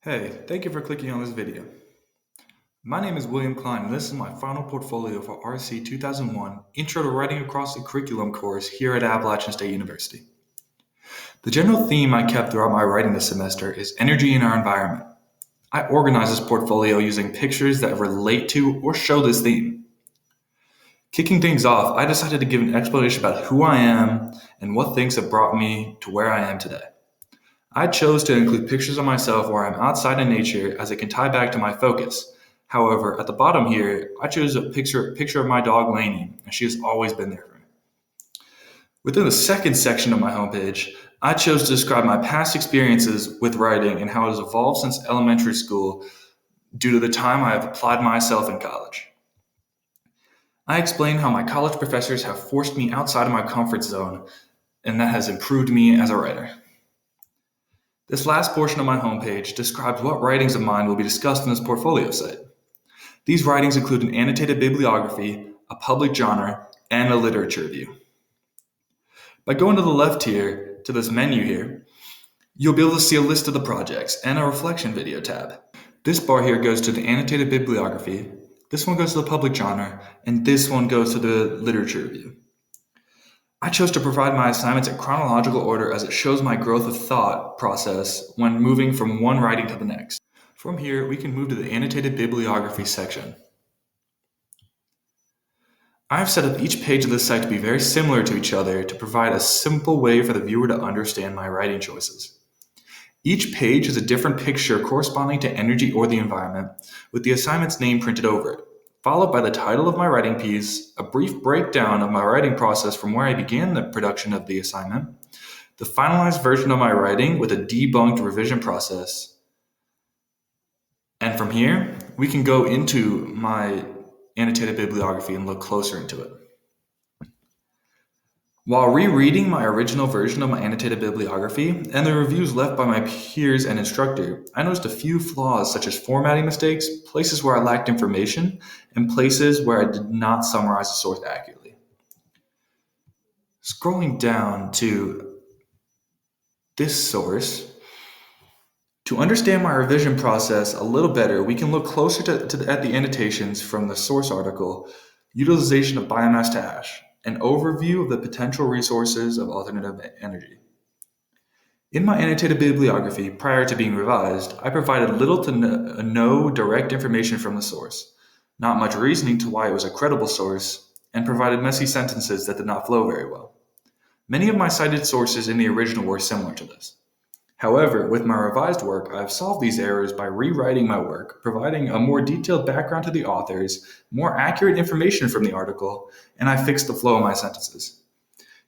Hey, thank you for clicking on this video. My name is William Klein, and this is my final portfolio for RC 2001 Intro to Writing Across the Curriculum course here at Appalachian State University. The general theme I kept throughout my writing this semester is energy in our environment. I organized this portfolio using pictures that relate to or show this theme. Kicking things off, I decided to give an explanation about who I am and what things have brought me to where I am today. I chose to include pictures of myself where I'm outside in nature as it can tie back to my focus. However, at the bottom here, I chose a picture of my dog Lainey, and she has always been there for me. Within the second section of my homepage, I chose to describe my past experiences with writing and how it has evolved since elementary school due to the time I have applied myself in college. I explain how my college professors have forced me outside of my comfort zone, and that has improved me as a writer. This last portion of my homepage describes what writings of mine will be discussed in this portfolio site. These writings include an annotated bibliography, a public genre, and a literature review. By going to the left here, to this menu here, you'll be able to see a list of the projects and a reflection video tab. This bar here goes to the annotated bibliography, this one goes to the public genre, and this one goes to the literature review. I chose to provide my assignments in chronological order as it shows my growth of thought process when moving from one writing to the next. From here, we can move to the annotated bibliography section. I have set up each page of this site to be very similar to each other to provide a simple way for the viewer to understand my writing choices. Each page is a different picture corresponding to energy or the environment, with the assignment's name printed over it, followed by the title of my writing piece, a brief breakdown of my writing process from where I began the production of the assignment, the finalized version of my writing with a debunked revision process. And from here, we can go into my annotated bibliography and look closer into it. While rereading my original version of my annotated bibliography and the reviews left by my peers and instructor, I noticed a few flaws such as formatting mistakes, places where I lacked information, and places where I did not summarize the source accurately. Scrolling down to this source, to understand my revision process a little better, we can look closer at the annotations from the source article, Utilization of Biomass to Ash, an overview of the potential resources of alternative energy. In my annotated bibliography, prior to being revised, I provided little to no direct information from the source, not much reasoning to why it was a credible source, and provided messy sentences that did not flow very well. Many of my cited sources in the original were similar to this. However, with my revised work, I have solved these errors by rewriting my work, providing a more detailed background to the authors, more accurate information from the article, and I fixed the flow of my sentences.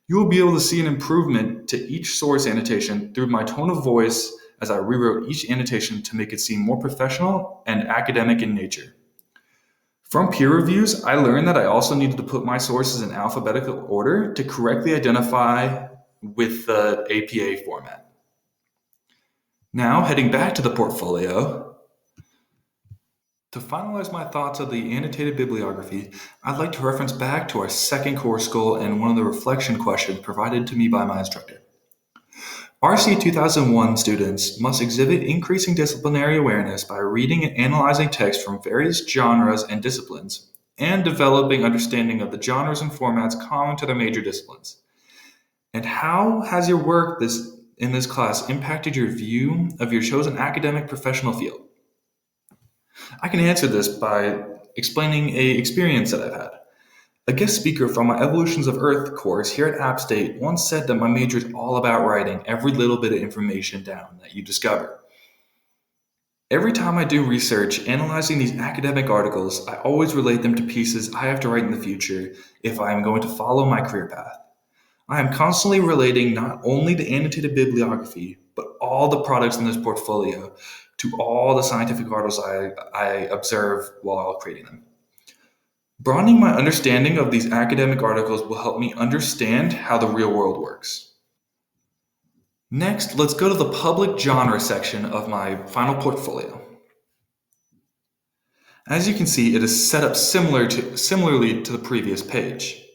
You will be able to see an improvement to each source annotation through my tone of voice as I rewrote each annotation to make it seem more professional and academic in nature. From peer reviews, I learned that I also needed to put my sources in alphabetical order to correctly identify with the APA format. Now, heading back to the portfolio, to finalize my thoughts of the annotated bibliography, I'd like to reference back to our second course goal and one of the reflection questions provided to me by my instructor. RC 2001 students must exhibit increasing disciplinary awareness by reading and analyzing text from various genres and disciplines, and developing understanding of the genres and formats common to their major disciplines. And how has your work in this class impacted your view of your chosen academic professional field? I can answer this by explaining an experience that I've had. A guest speaker from my Evolutions of Earth course here at App State once said that my major is all about writing every little bit of information down that you discover. Every time I do research analyzing these academic articles, I always relate them to pieces I have to write in the future if I am going to follow my career path. I am constantly relating not only the annotated bibliography, but all the products in this portfolio to all the scientific articles I observe while creating them. Broadening my understanding of these academic articles will help me understand how the real world works. Next, let's go to the public genre section of my final portfolio. As you can see, it is set up similarly to the previous page.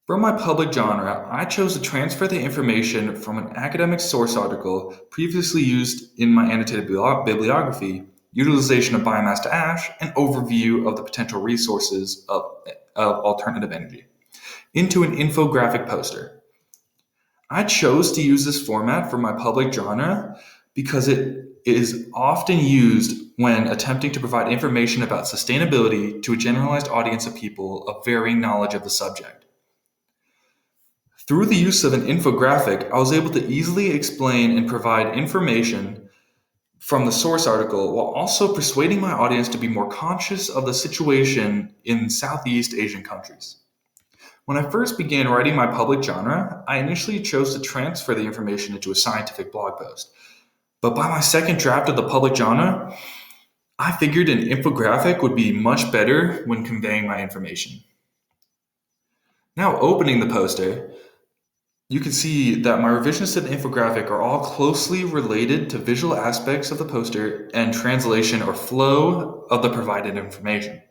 For my public genre, I chose to transfer the information from an academic source article previously used in my annotated bibliography, utilization of biomass to ash, and overview of the potential resources of alternative energy, into an infographic poster. I chose to use this format for my public genre because it is often used when attempting to provide information about sustainability to a generalized audience of people of varying knowledge of the subject. Through the use of an infographic, I was able to easily explain and provide information from the source article while also persuading my audience to be more conscious of the situation in Southeast Asian countries. When I first began writing my public genre, I initially chose to transfer the information into a scientific blog post. But by my second draft of the public genre, I figured an infographic would be much better when conveying my information. Now, opening the poster, you can see that my revisions to the infographic are all closely related to visual aspects of the poster and translation or flow of the provided information.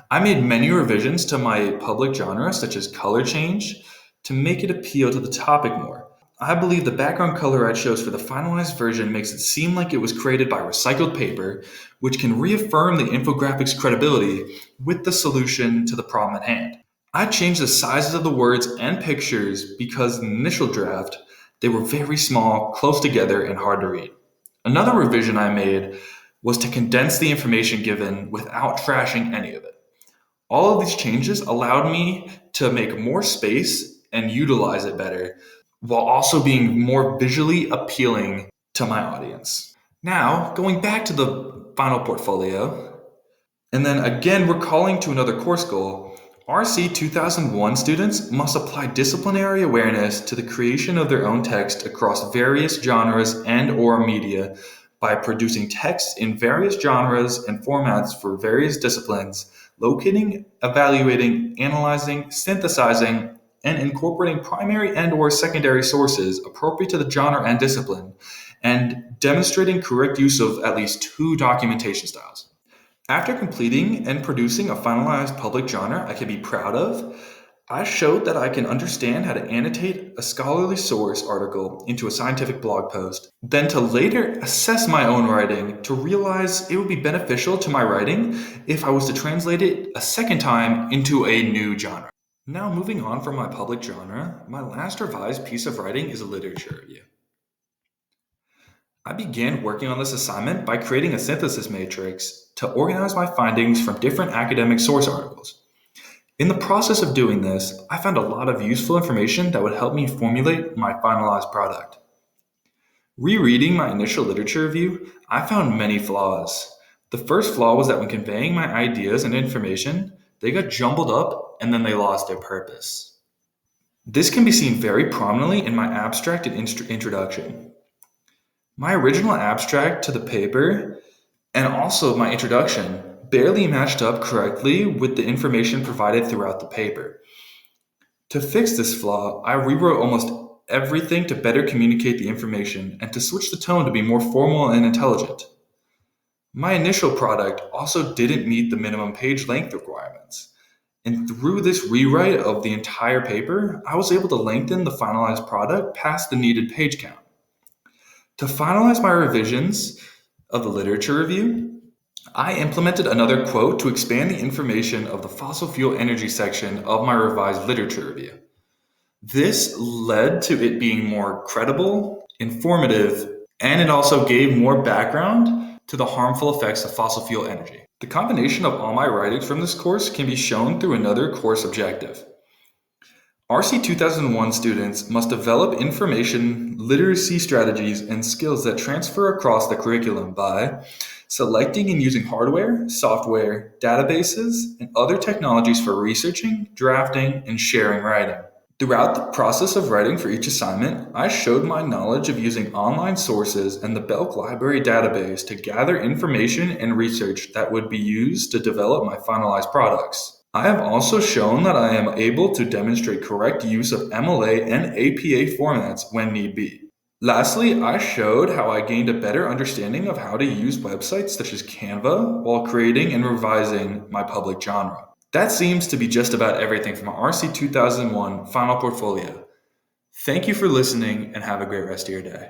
I made many revisions to my public genre, such as color change, to make it appeal to the topic more. I believe the background color I chose for the finalized version makes it seem like it was created by recycled paper, which can reaffirm the infographic's credibility with the solution to the problem at hand. I changed the sizes of the words and pictures because in the initial draft, they were very small, close together, and hard to read. Another revision I made was to condense the information given without trashing any of it. All of these changes allowed me to make more space and utilize it better, while also being more visually appealing to my audience. Now, going back to the final portfolio, and then again recalling to another course goal, RC 2001 students must apply disciplinary awareness to the creation of their own text across various genres and/or media by producing text in various genres and formats for various disciplines, locating, evaluating, analyzing, synthesizing, and incorporating primary and/or secondary sources appropriate to the genre and discipline, and demonstrating correct use of at least 2 documentation styles. After completing and producing a finalized public genre I can be proud of, I showed that I can understand how to annotate a scholarly source article into a scientific blog post, then to later assess my own writing to realize it would be beneficial to my writing if I was to translate it a second time into a new genre. Now, moving on from my public genre, my last revised piece of writing is a literature review. I began working on this assignment by creating a synthesis matrix to organize my findings from different academic source articles. In the process of doing this, I found a lot of useful information that would help me formulate my finalized product. Rereading my initial literature review, I found many flaws. The first flaw was that when conveying my ideas and information, they got jumbled up and then they lost their purpose. This can be seen very prominently in my abstract and introduction. My original abstract to the paper and also my introduction barely matched up correctly with the information provided throughout the paper. To fix this flaw, I rewrote almost everything to better communicate the information and to switch the tone to be more formal and intelligent. My initial product also didn't meet the minimum page length requirements, and through this rewrite of the entire paper, I was able to lengthen the finalized product past the needed page count. To finalize my revisions of the literature review, I implemented another quote to expand the information of the fossil fuel energy section of my revised literature review. This led to it being more credible, informative, and it also gave more background to the harmful effects of fossil fuel energy. The combination of all my writings from this course can be shown through another course objective. RC 2001 students must develop information literacy strategies and skills that transfer across the curriculum by selecting and using hardware, software, databases, and other technologies for researching, drafting, and sharing writing. Throughout the process of writing for each assignment, I showed my knowledge of using online sources and the Belk Library database to gather information and research that would be used to develop my finalized products. I have also shown that I am able to demonstrate correct use of MLA and APA formats when need be. Lastly, I showed how I gained a better understanding of how to use websites such as Canva while creating and revising my public genre. That seems to be just about everything from our RC 2001 final portfolio. Thank you for listening and have a great rest of your day.